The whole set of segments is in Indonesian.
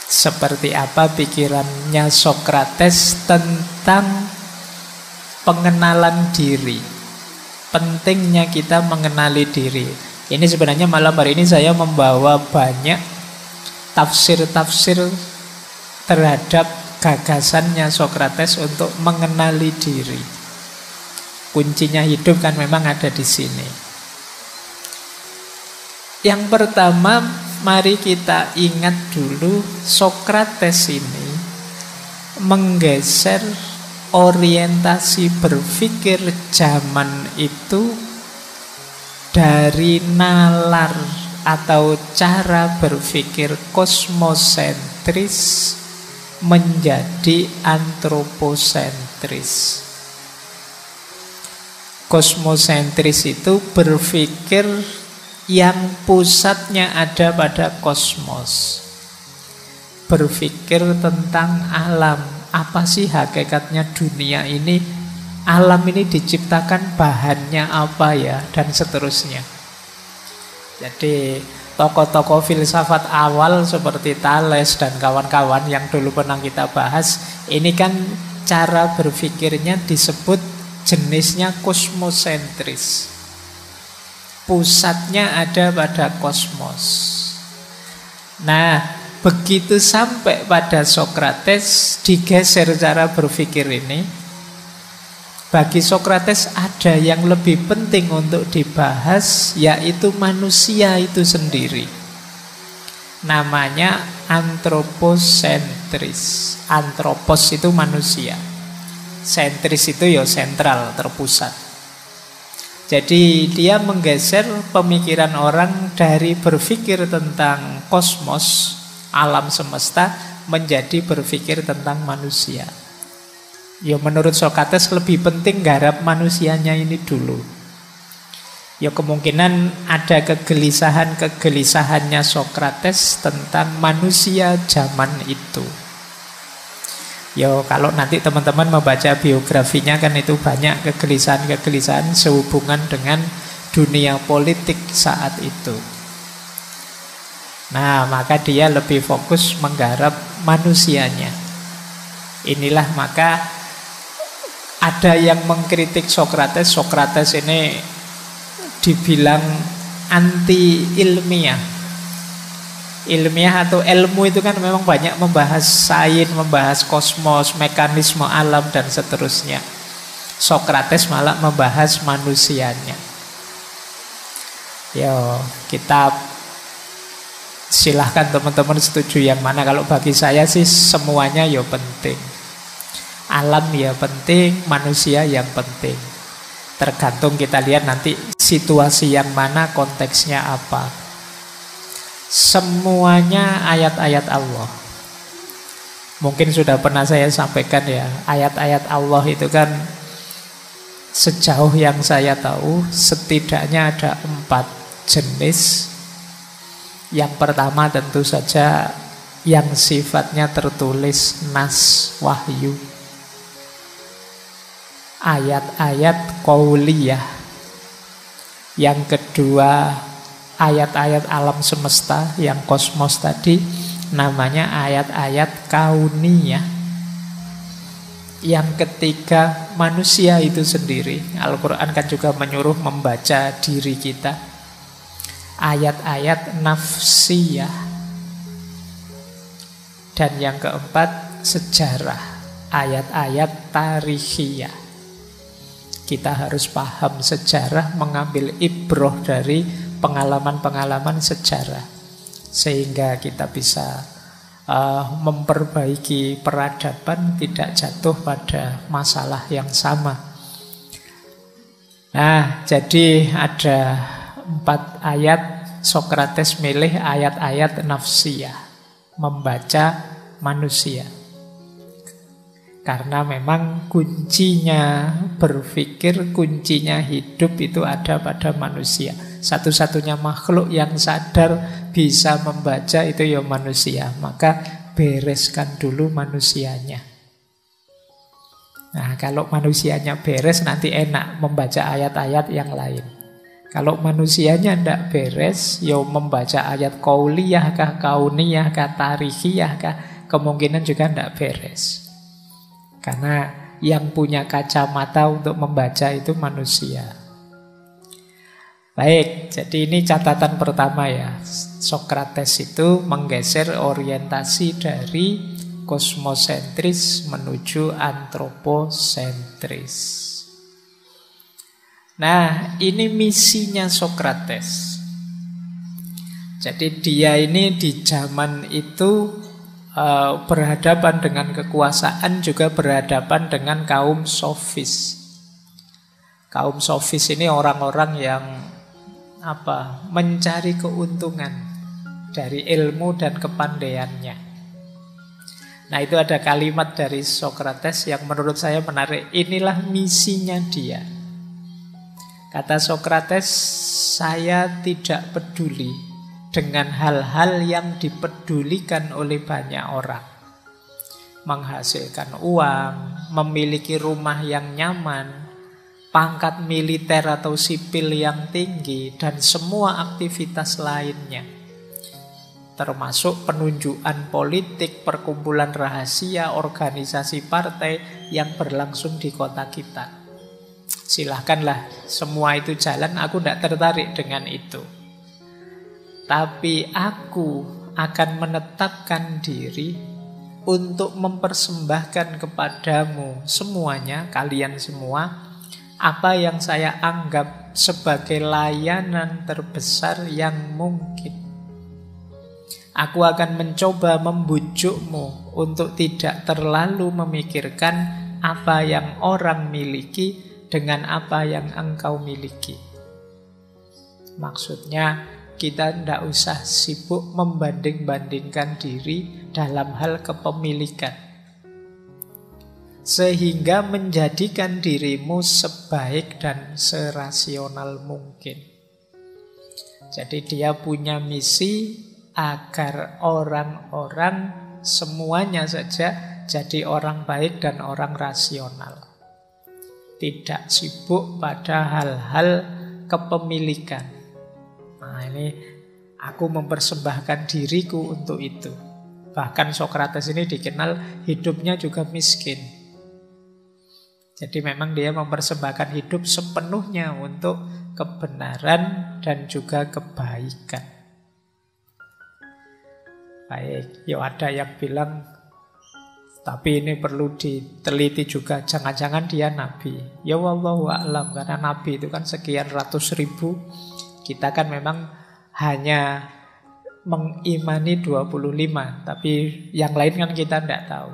Seperti apa pikirannya Sokrates tentang pengenalan diri. Pentingnya kita mengenali diri. Ini sebenarnya malam hari ini saya membawa banyak tafsir-tafsir terhadap gagasannya Sokrates untuk mengenali diri. Kuncinya hidup kan memang ada di sini. Yang pertama, mari kita ingat dulu Sokrates ini menggeser orientasi berpikir zaman itu dari nalar atau cara berpikir kosmosentris menjadi antroposentris. Kosmosentris itu berpikir yang pusatnya ada pada kosmos. Berpikir tentang alam. Apa sih hakikatnya dunia ini? Alam ini diciptakan bahannya apa ya? Dan seterusnya. Jadi tokoh-tokoh filsafat awal seperti Thales dan kawan-kawan yang dulu pernah kita bahas, ini kan cara berpikirnya disebut jenisnya kosmosentris. Pusatnya ada pada kosmos. Nah, begitu sampai pada Sokrates, digeser cara berpikir ini. Bagi Sokrates ada yang lebih penting untuk dibahas, yaitu manusia itu sendiri. Namanya antroposentris. Antropos itu manusia. Sentris itu ya sentral, terpusat. Jadi dia menggeser pemikiran orang dari berpikir tentang kosmos, alam semesta, menjadi berpikir tentang manusia. Ya menurut Sokrates lebih penting garap manusianya ini dulu. Ya kemungkinan ada kegelisahannya Sokrates tentang manusia zaman itu. Ya kalau nanti teman-teman membaca biografinya kan itu banyak kegelisahan-kegelisahan sehubungan dengan dunia politik saat itu. Nah, maka dia lebih fokus menggarap manusianya. Inilah maka ada yang mengkritik Sokrates. Sokrates ini dibilang anti ilmiah. Ilmiah atau ilmu itu kan memang banyak membahas sains, membahas kosmos, mekanisme alam dan seterusnya. Sokrates malah membahas manusianya. Yo, kita silahkan teman-teman setuju yang mana. Kalau bagi saya sih semuanya ya penting. Alam ya penting, manusia yang penting. Tergantung kita lihat nanti situasi yang mana, konteksnya apa. Semuanya ayat-ayat Allah. Mungkin sudah pernah saya sampaikan ya, ayat-ayat Allah itu kan sejauh yang saya tahu setidaknya ada 4 jenis. Yang pertama tentu saja yang sifatnya tertulis nas, wahyu. Ayat-ayat qauliyah. Yang kedua ayat-ayat alam semesta yang kosmos tadi, namanya ayat-ayat kauniyah. Yang ketiga manusia itu sendiri. Al-Quran kan juga menyuruh membaca diri kita. Ayat-ayat nafsiyah. Dan yang keempat sejarah. Ayat-ayat tarikhiyah. Kita harus paham sejarah, mengambil ibroh dari pengalaman-pengalaman sejarah, sehingga kita bisa memperbaiki peradaban, tidak jatuh pada masalah yang sama. Nah, jadi ada 4 ayat. Sokrates milih ayat-ayat nafsiyah, membaca manusia. Karena memang kuncinya berpikir, kuncinya hidup itu ada pada manusia. Satu-satunya makhluk yang sadar bisa membaca itu ya manusia. Maka bereskan dulu manusianya. Nah, kalau manusianya beres nanti enak membaca ayat-ayat yang lain. Kalau manusianya ndak beres, ya membaca ayat qauliyah kah, kauniyah kah, tarikhiyah kah, kemungkinan juga ndak beres. Karena yang punya kacamata untuk membaca itu manusia. Baik, jadi ini catatan pertama ya. Sokrates itu menggeser orientasi dari kosmosentris menuju antroposentris. Nah, ini misinya Sokrates. Jadi dia ini di zaman itu berhadapan dengan kekuasaan, juga berhadapan dengan kaum sofis. Kaum sofis ini orang-orang yang mencari keuntungan dari ilmu dan kepandaiannya. Nah, itu ada kalimat dari Sokrates yang menurut saya menarik. Inilah misinya dia. Kata Sokrates, saya tidak peduli dengan hal-hal yang dipedulikan oleh banyak orang. Menghasilkan uang, memiliki rumah yang nyaman, pangkat militer atau sipil yang tinggi, dan semua aktivitas lainnya. Termasuk penunjukan politik, perkumpulan rahasia, organisasi partai yang berlangsung di kota kita. Silahkanlah semua itu jalan, aku tidak tertarik dengan itu. Tapi aku akan menetapkan diri untuk mempersembahkan kepadamu semuanya, kalian semua, apa yang saya anggap sebagai layanan terbesar yang mungkin. Aku akan mencoba membujukmu untuk tidak terlalu memikirkan apa yang orang miliki dengan apa yang engkau miliki. Maksudnya, kita tidak usah sibuk membanding-bandingkan diri dalam hal kepemilikan, sehingga menjadikan dirimu sebaik dan serasional mungkin. Jadi dia punya misi agar orang-orang semuanya saja jadi orang baik dan orang rasional. Tidak sibuk pada hal-hal kepemilikan. Nah, ini aku mempersembahkan diriku untuk itu. Bahkan Sokrates ini dikenal hidupnya juga miskin. Jadi memang dia mempersembahkan hidup sepenuhnya untuk kebenaran dan juga kebaikan. Baik, ya ada yang bilang, tapi ini perlu diteliti juga, jangan-jangan dia nabi. Ya wallahu a'lam, karena nabi itu kan sekian ratus ribu. Kita kan memang hanya mengimani 25, tapi yang lain kan kita tidak tahu.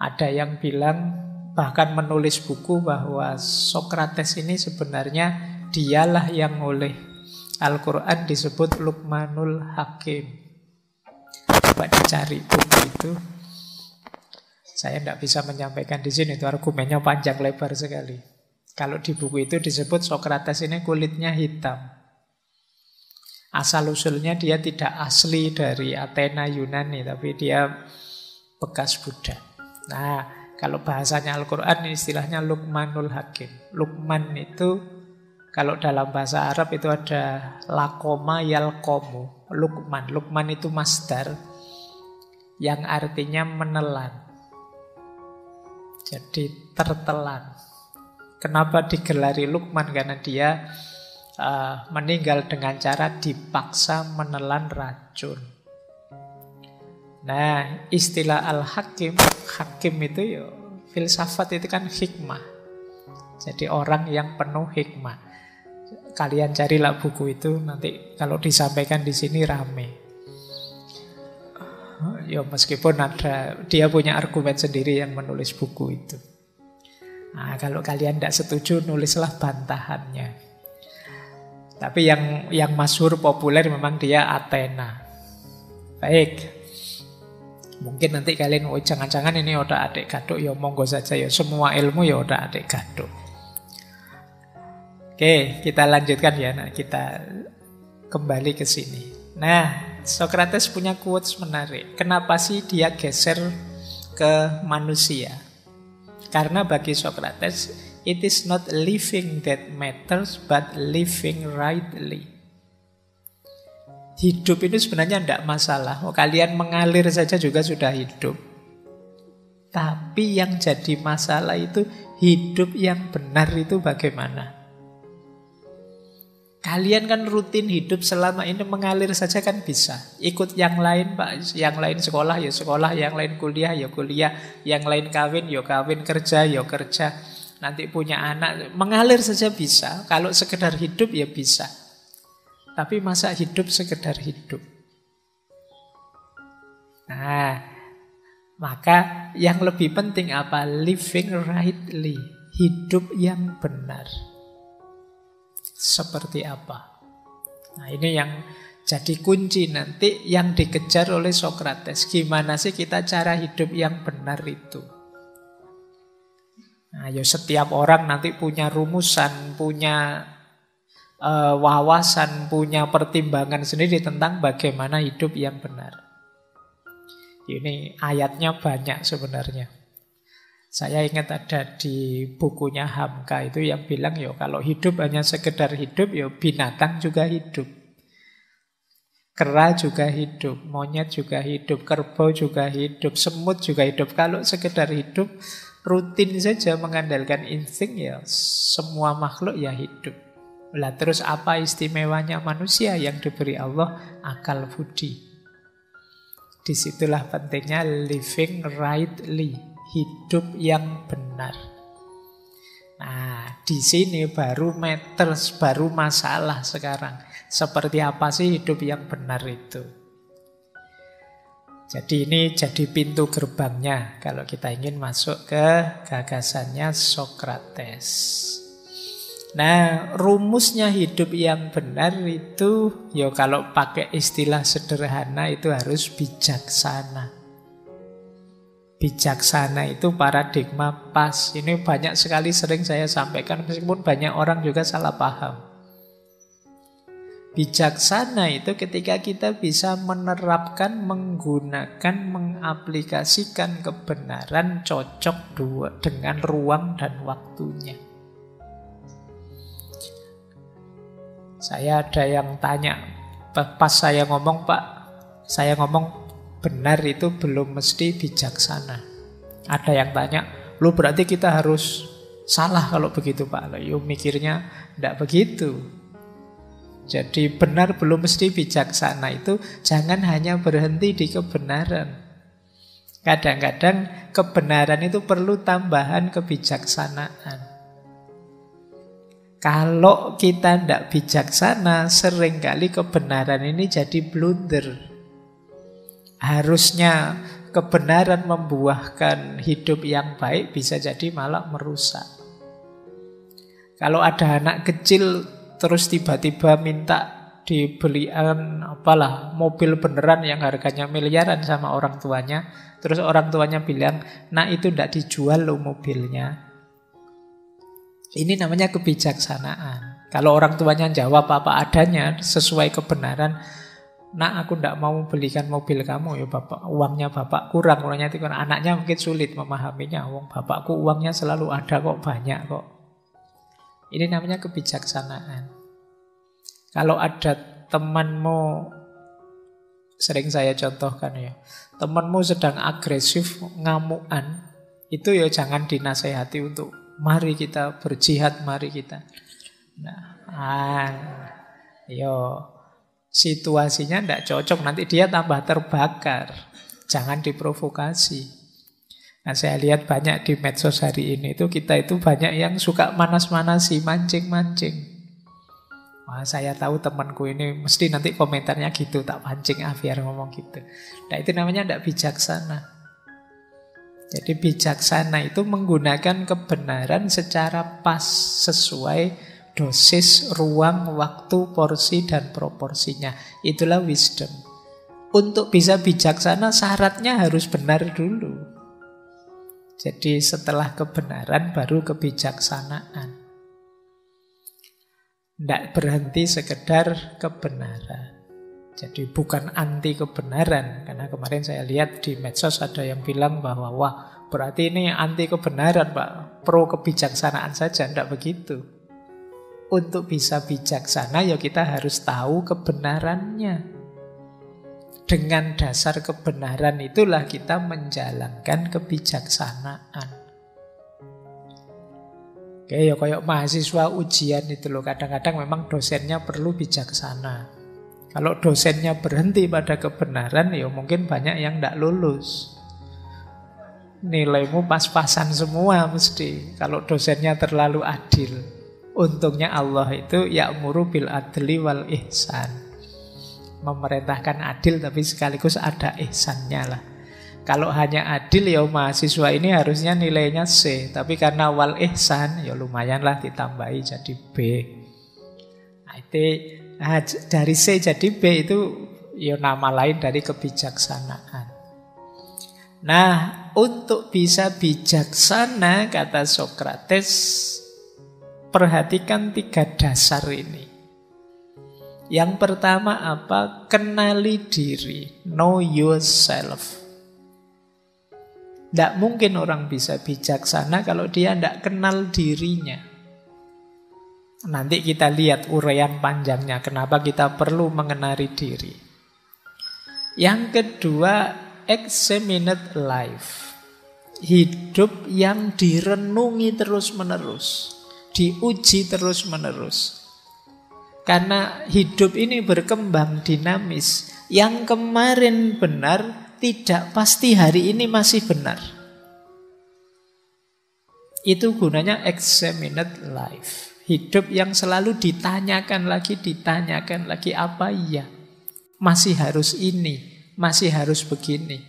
Ada yang bilang, bahkan menulis buku bahwa Sokrates ini sebenarnya dialah yang oleh Al-Quran disebut Luqmanul Hakim. Coba dicari buku itu. Saya tidak bisa menyampaikan di sini, itu argumennya panjang lebar sekali. Kalau di buku itu disebut Sokrates ini kulitnya hitam. Asal-usulnya dia tidak asli dari Athena Yunani, tapi dia bekas budak. Nah, kalau bahasanya Al-Quran istilahnya Luqmanul Hakim. Luqman itu kalau dalam bahasa Arab itu ada lakoma yalkomu. Luqman. Luqman itu masdar yang artinya menelan. Jadi tertelan. Kenapa digelari Luqman? Karena dia meninggal dengan cara dipaksa menelan racun. Nah, istilah Al-Hakim, Hakim itu ya, filsafat itu kan hikmah. Jadi orang yang penuh hikmah. Kalian carilah buku itu, nanti kalau disampaikan di sini rame. Ya meskipun ada, dia punya argumen sendiri yang menulis buku itu. Nah, kalau kalian tidak setuju, nulislah bantahannya. Tapi yang masyhur populer memang dia Athena. Baik. Mungkin nanti kalian, oh jangan-jangan ini otak adik gaduk, ya monggo saja ya. Semua ilmu ya otak adik gaduk. Oke, kita lanjutkan ya. Nah, kita kembali ke sini. Nah, Sokrates punya quotes menarik. Kenapa sih dia geser ke manusia? Karena bagi Sokrates It is not living that matters, but living rightly. Hidup itu sebenarnya tidak masalah. Kalian mengalir saja juga sudah hidup. Tapi yang jadi masalah itu hidup yang benar itu bagaimana? Kalian kan rutin hidup selama ini mengalir saja kan bisa. Ikut yang lain Pak, yang lain sekolah ya sekolah, yang lain kuliah ya kuliah, yang lain kawin ya kawin, kerja ya kerja. Nanti punya anak, mengalir saja bisa. Kalau sekedar hidup ya bisa. Tapi masa hidup sekedar hidup? Nah, maka yang lebih penting apa? Living rightly, hidup yang benar. Seperti apa? Nah, ini yang jadi kunci nanti yang dikejar oleh Sokrates. Gimana sih kita cara hidup yang benar itu? Nah, ya setiap orang nanti punya rumusan, punya wawasan, punya pertimbangan sendiri tentang bagaimana hidup yang benar. Ini ayatnya banyak sebenarnya. Saya ingat ada di bukunya Hamka itu yang bilang ya kalau hidup hanya sekedar hidup ya binatang juga hidup. Kera juga hidup, monyet juga hidup, kerbau juga hidup, semut juga hidup. Kalau sekedar hidup rutin saja mengandalkan insting ya semua makhluk ya hidup. Lah terus apa istimewanya manusia yang diberi Allah? Akal budi. Disitulah pentingnya living rightly. Hidup yang benar. Nah, di sini baru matters, baru masalah sekarang. Seperti apa sih hidup yang benar itu? Jadi ini jadi pintu gerbangnya kalau kita ingin masuk ke gagasannya Sokrates. Nah, rumusnya hidup yang benar itu, ya kalau pakai istilah sederhana itu harus bijaksana. Bijaksana itu paradigma pas. Ini banyak sekali sering saya sampaikan meskipun banyak orang juga salah paham. Bijaksana itu ketika kita bisa menerapkan, menggunakan, mengaplikasikan kebenaran cocok dengan ruang dan waktunya. Saya ada yang tanya, pas saya ngomong Pak, saya ngomong benar itu belum mesti bijaksana. Ada yang tanya, lu berarti kita harus salah kalau begitu Pak. Yo mikirnya tidak begitu. Jadi benar belum mesti bijaksana itu jangan hanya berhenti di kebenaran. Kadang-kadang kebenaran itu perlu tambahan kebijaksanaan. Kalau kita tidak bijaksana, seringkali kebenaran ini jadi blunder. Harusnya kebenaran membuahkan hidup yang baik, bisa jadi malah merusak. Kalau ada anak kecil terus tiba-tiba minta dibelikan mobil beneran yang harganya miliaran sama orang tuanya, terus orang tuanya bilang, "Nah, itu tidak dijual loh mobilnya." Ini namanya kebijaksanaan. Kalau orang tuanya jawab apa adanya sesuai kebenaran, "Nak, aku tidak mau belikan mobil kamu ya bapak, uangnya bapak kurang." Uangnya itu kurang. Anaknya mungkin sulit memahaminya. Bapakku uangnya selalu ada kok, banyak kok. Ini namanya kebijaksanaan. Kalau ada temanmu, sering saya contohkan ya, temanmu sedang agresif, ngamuan, itu ya jangan dinasehati untuk mari kita berjihad, mari kita. Situasinya tidak cocok, nanti dia tambah terbakar. Jangan diprovokasi. Nah, saya lihat banyak di medsos hari ini itu kita itu banyak yang suka manas-manasi, mancing-mancing. Wah, saya tahu temanku ini mesti nanti komentarnya gitu, tak pancing biar ngomong gitu. Nah, itu namanya tidak bijaksana. Jadi bijaksana itu menggunakan kebenaran secara pas, sesuai dosis, ruang, waktu, porsi, dan proporsinya. Itulah wisdom. Untuk bisa bijaksana syaratnya harus benar dulu. Jadi setelah kebenaran baru kebijaksanaan. Tidak berhenti sekedar kebenaran. Jadi bukan anti kebenaran. Karena kemarin saya lihat di medsos ada yang bilang bahwa wah, berarti ini anti kebenaran, Pak. Pro kebijaksanaan saja, tidak begitu. Untuk bisa bijaksana ya kita harus tahu kebenarannya. Dengan dasar kebenaran itulah kita menjalankan kebijaksanaan. Oke, ya kayak mahasiswa ujian itu loh. Kadang-kadang memang dosennya perlu bijaksana. Kalau dosennya berhenti pada kebenaran, ya mungkin banyak yang tidak lulus. Nilaimu pas-pasan semua mesti. Kalau dosennya terlalu adil. Untungnya Allah itu ya'muru bil adli wal ihsan. Memerintahkan adil tapi sekaligus ada ihsannya lah. Kalau hanya adil ya mahasiswa ini harusnya nilainya C. Tapi karena wal ihsan ya lumayan lah ditambahi jadi B. Dari C jadi B itu ya nama lain dari kebijaksanaan. Nah, untuk bisa bijaksana, kata Sokrates, perhatikan 3 dasar ini. Yang pertama apa? Kenali diri. Know yourself. Tidak mungkin orang bisa bijaksana kalau dia tidak kenal dirinya. Nanti kita lihat uraian panjangnya. Kenapa kita perlu mengenali diri. Yang kedua, examined life. Hidup yang direnungi terus-menerus. Diuji terus-menerus. Karena hidup ini berkembang dinamis. Yang kemarin benar, tidak pasti hari ini masih benar. Itu gunanya examined life. Hidup yang selalu ditanyakan lagi apa iya. Masih harus ini, masih harus begini.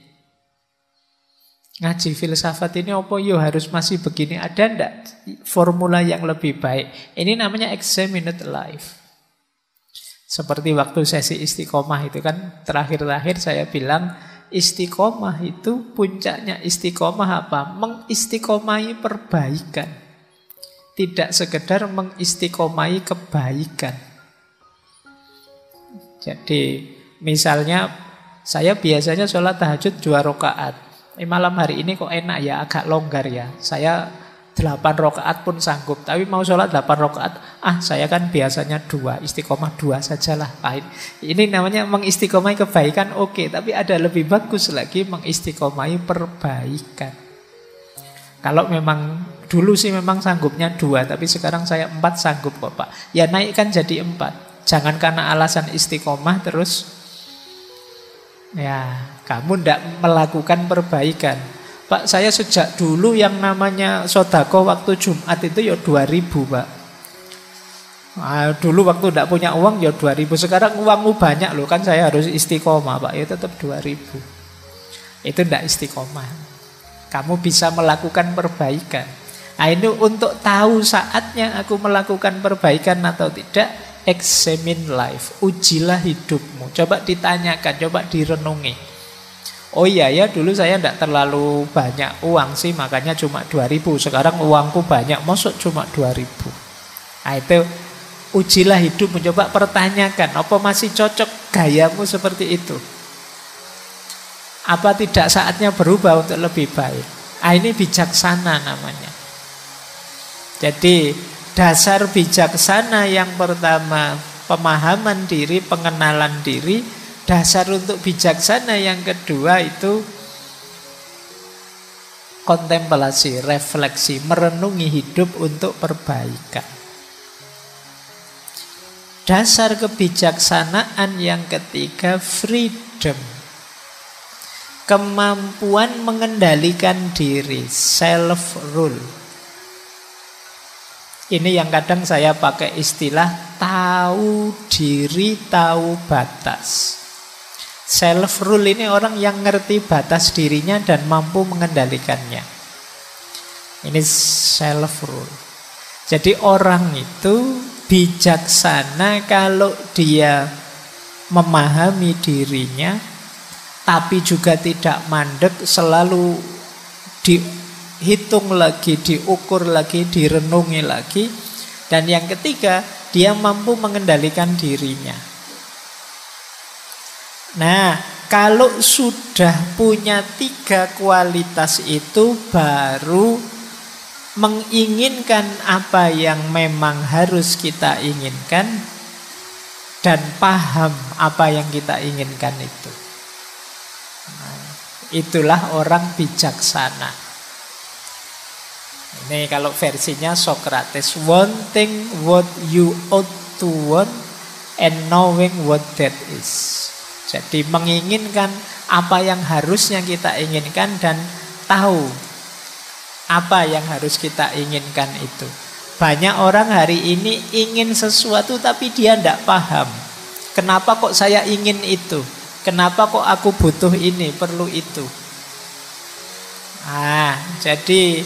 Ngaji filsafat ini apa yo harus masih begini. Ada enggak formula yang lebih baik? Ini namanya examined life. Seperti waktu sesi istiqomah itu kan terakhir-terakhir saya bilang istiqomah itu puncaknya istiqomah apa? Mengistiqomahi perbaikan. Tidak sekedar mengistiqomahi kebaikan. Jadi misalnya saya biasanya sholat tahajud 2 rakaat. Malam hari ini kok enak ya, agak longgar ya. Saya 8 rakaat pun sanggup. Tapi mau sholat 8 rakaat, saya kan biasanya 2, istiqomah 2 sajalah. Ini namanya mengistiqomahi kebaikan, oke. Tapi ada lebih bagus lagi mengistiqomahi perbaikan. Kalau memang dulu sih memang sanggupnya 2, tapi sekarang saya 4 sanggup kok Pak. Ya naikkan jadi 4. Jangan karena alasan istiqomah terus ya kamu tidak melakukan perbaikan. Pak, saya sejak dulu yang namanya sodako waktu Jumat itu ya 2.000 Pak. Dulu waktu tidak punya uang ya 2.000. Sekarang uangmu banyak loh, kan saya harus istiqomah Pak. Ya tetap 2.000. Itu tidak istiqomah. Kamu bisa melakukan perbaikan. Nah ini untuk tahu saatnya aku melakukan perbaikan atau tidak. Examine life. Ujilah hidupmu. Coba ditanyakan, coba direnungi. Oh iya ya, dulu saya tidak terlalu banyak uang sih, makanya cuma 2.000. Sekarang uangku banyak, maksud cuma 2.000. Nah itu, ujilah hidup, mencoba pertanyakan, apa masih cocok gayamu seperti itu? Apa tidak saatnya berubah untuk lebih baik? Ini bijaksana namanya. Jadi, dasar bijaksana yang pertama, pemahaman diri, pengenalan diri. Dasar untuk bijaksana yang kedua itu kontemplasi, refleksi, merenungi hidup untuk perbaikan. Dasar kebijaksanaan yang ketiga, freedom. Kemampuan mengendalikan diri, self-rule. Ini yang kadang saya pakai istilah tahu diri, tahu batas. Self-rule ini orang yang ngerti batas dirinya dan mampu mengendalikannya. Ini self-rule. Jadi orang itu bijaksana kalau dia memahami dirinya, tapi juga tidak mandek, selalu dihitung lagi, diukur lagi, direnungi lagi. Dan yang ketiga, dia mampu mengendalikan dirinya. Nah, kalau sudah punya 3 kualitas itu baru menginginkan apa yang memang harus kita inginkan dan paham apa yang kita inginkan itu. Nah, itulah orang bijaksana. Ini kalau versinya Socrates, wanting what you ought to want and knowing what that is. Jadi menginginkan apa yang harusnya kita inginkan dan tahu apa yang harus kita inginkan itu. Banyak orang hari ini ingin sesuatu tapi dia tidak paham. Kenapa kok saya ingin itu? Kenapa kok aku butuh ini, perlu itu? Jadi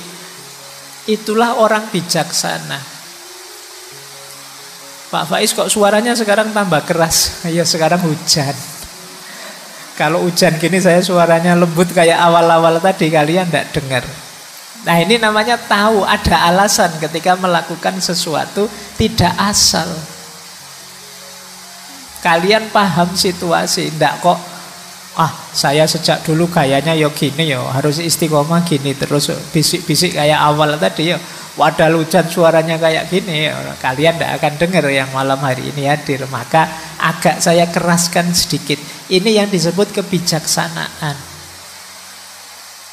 itulah orang bijaksana. Pak Faiz kok suaranya sekarang tambah keras? Ya sekarang hujan. Kalau hujan gini saya suaranya lembut kayak awal-awal tadi, kalian tidak dengar. Nah ini namanya tahu, ada alasan ketika melakukan sesuatu, tidak asal. Kalian paham situasi, tidak kok saya sejak dulu gayanya yo gini yo, harus istiqomah gini terus bisik-bisik kayak awal tadi yo. Wadah hujan suaranya kayak gini, kalian tidak akan dengar yang malam hari ini hadir. Maka agak saya keraskan sedikit. Ini yang disebut kebijaksanaan.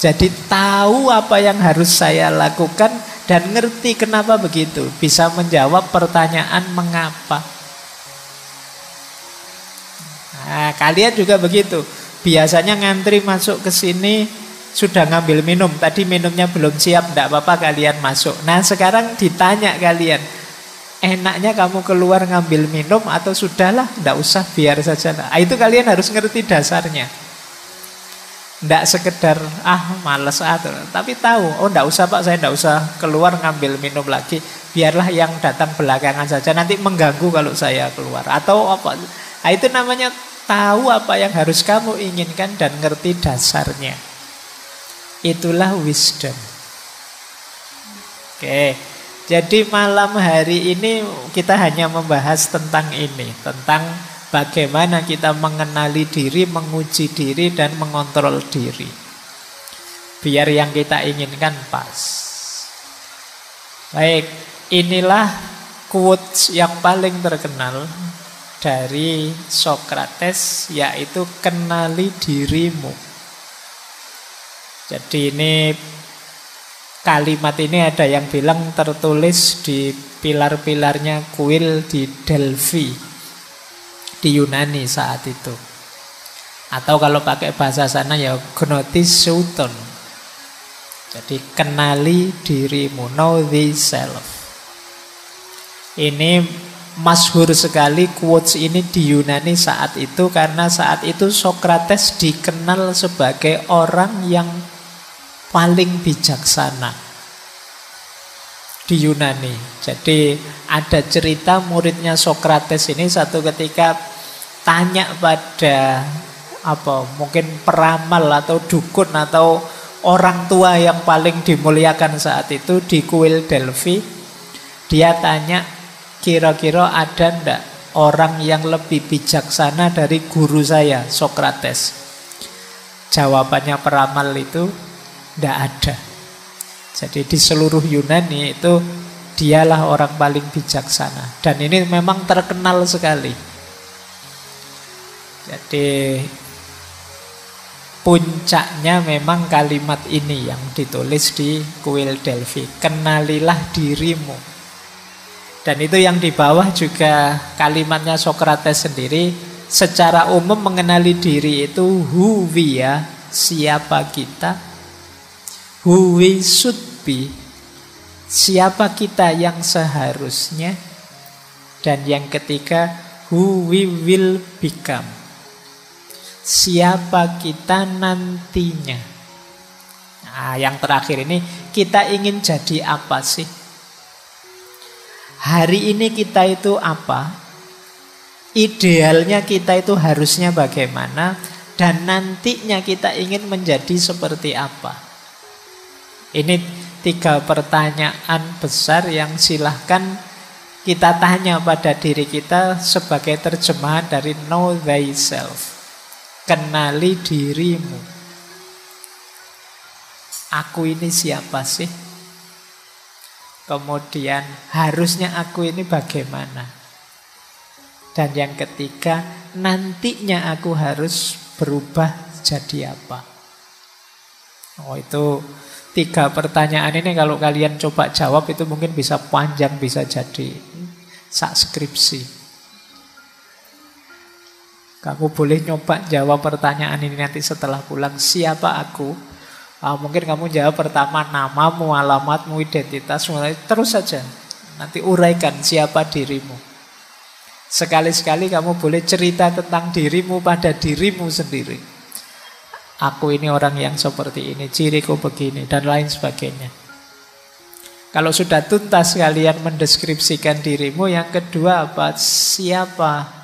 Jadi tahu apa yang harus saya lakukan dan ngerti kenapa begitu. Bisa menjawab pertanyaan mengapa. Nah, kalian juga begitu. Biasanya ngantri masuk ke sini sudah ngambil minum. Tadi minumnya belum siap, tidak apa-apa kalian masuk. Nah sekarang ditanya kalian, enaknya kamu keluar ngambil minum atau sudahlah, tidak usah biar saja. Nah, itu kalian harus ngerti dasarnya. Tidak sekedar males tapi tahu, tidak usah Pak, saya tidak usah keluar ngambil minum lagi, biarlah yang datang belakangan saja, nanti mengganggu kalau saya keluar atau apa. Nah, itu namanya tahu apa yang harus kamu inginkan dan ngerti dasarnya. Itulah wisdom. Oke, jadi malam hari ini kita hanya membahas tentang ini, tentang bagaimana kita mengenali diri, menguji diri, dan mengontrol diri. Biar yang kita inginkan pas. Baik, inilah quotes yang paling terkenal dari Socrates, yaitu kenali dirimu. Jadi ini kalimat ini ada yang bilang tertulis di pilar-pilarnya kuil di Delphi, di Yunani saat itu. Atau kalau pakai bahasa sana ya gnosis souton. Jadi kenali dirimu, know thyself. Ini masyhur sekali quotes ini di Yunani saat itu, karena saat itu Socrates dikenal sebagai orang yang paling bijaksana di Yunani. Jadi ada cerita muridnya Socrates ini satu ketika tanya pada mungkin peramal atau dukun atau orang tua yang paling dimuliakan saat itu di kuil Delphi. Dia tanya, kira-kira ada ndak orang yang lebih bijaksana dari guru saya Socrates? Jawabannya peramal itu, ndak ada. Jadi di seluruh Yunani itu dialah orang paling bijaksana. Dan ini memang terkenal sekali. Jadi puncaknya memang kalimat ini yang ditulis di kuil Delphi. Kenalilah dirimu. Dan itu yang di bawah juga kalimatnya Socrates sendiri. Secara umum mengenali diri itu who we are, siapa kita. Who we should be, siapa kita yang seharusnya. Dan yang ketiga, who we will become, siapa kita nantinya. Nah, yang terakhir ini, kita ingin jadi apa sih? Hari ini kita itu apa? Idealnya kita itu harusnya bagaimana? Dan nantinya kita ingin menjadi seperti apa? Ini 3 pertanyaan besar yang silahkan kita tanya pada diri kita sebagai terjemahan dari know thyself. Kenali dirimu. Aku ini siapa sih? Kemudian harusnya aku ini bagaimana? Dan yang ketiga, nantinya aku harus berubah jadi apa? Oh, itu 3 pertanyaan ini kalau kalian coba jawab itu mungkin bisa panjang, bisa jadi sak skripsi. Kamu boleh nyoba jawab pertanyaan ini nanti setelah pulang. Siapa aku? Mungkin kamu jawab pertama namamu, alamatmu, identitas, terus saja. Nanti uraikan siapa dirimu. Sekali-sekali kamu boleh cerita tentang dirimu pada dirimu sendiri. Aku ini orang yang seperti ini, ciriku begini, dan lain sebagainya. Kalau sudah tuntas kalian mendeskripsikan dirimu, yang kedua apa? Siapa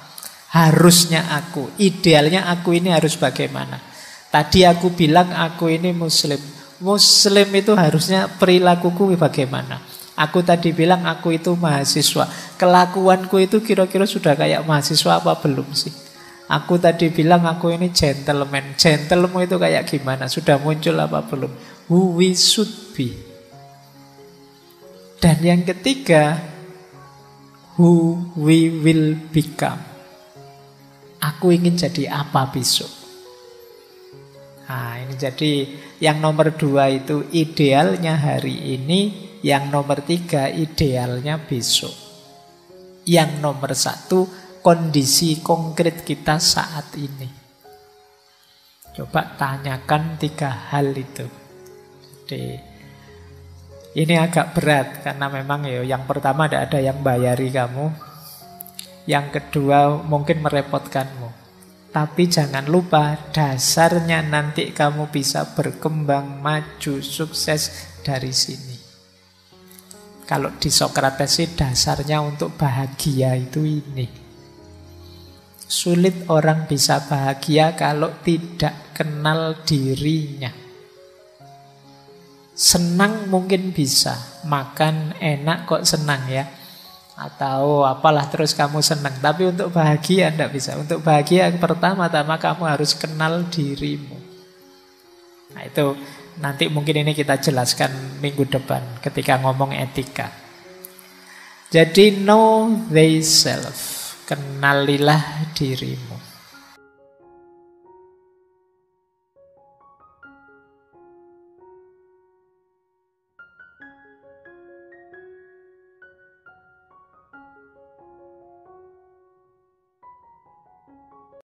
harusnya aku? Idealnya aku ini harus bagaimana? Tadi aku bilang aku ini muslim. Muslim itu harusnya perilakuku bagaimana? Aku tadi bilang aku itu mahasiswa. Kelakuanku itu kira-kira sudah kayak mahasiswa apa belum sih? Aku tadi bilang aku ini gentleman. Gentleman itu kayak gimana? Sudah muncul apa belum? Who we should be. Dan yang ketiga, who we will become. Aku ingin jadi apa besok? Nah, ini jadi yang nomor 2 itu idealnya hari ini, yang nomor 3 idealnya besok. Yang nomor 1 kondisi konkret kita saat ini. Coba tanyakan 3 hal itu. Jadi ini agak berat karena memang yang pertama tidak ada yang bayari kamu. Yang kedua mungkin merepotkanmu. Tapi jangan lupa dasarnya nanti kamu bisa berkembang, maju, sukses dari sini. Kalau di Sokrates sih dasarnya untuk bahagia itu ini. Sulit orang bisa bahagia kalau tidak kenal dirinya. Senang mungkin bisa, makan enak kok senang ya. Atau apalah terus kamu senang. Tapi untuk bahagia tidak bisa. Untuk bahagia pertama-tama kamu harus kenal dirimu. Nah itu nanti mungkin ini kita jelaskan minggu depan ketika ngomong etika. Jadi know thyself. Kenalilah dirimu.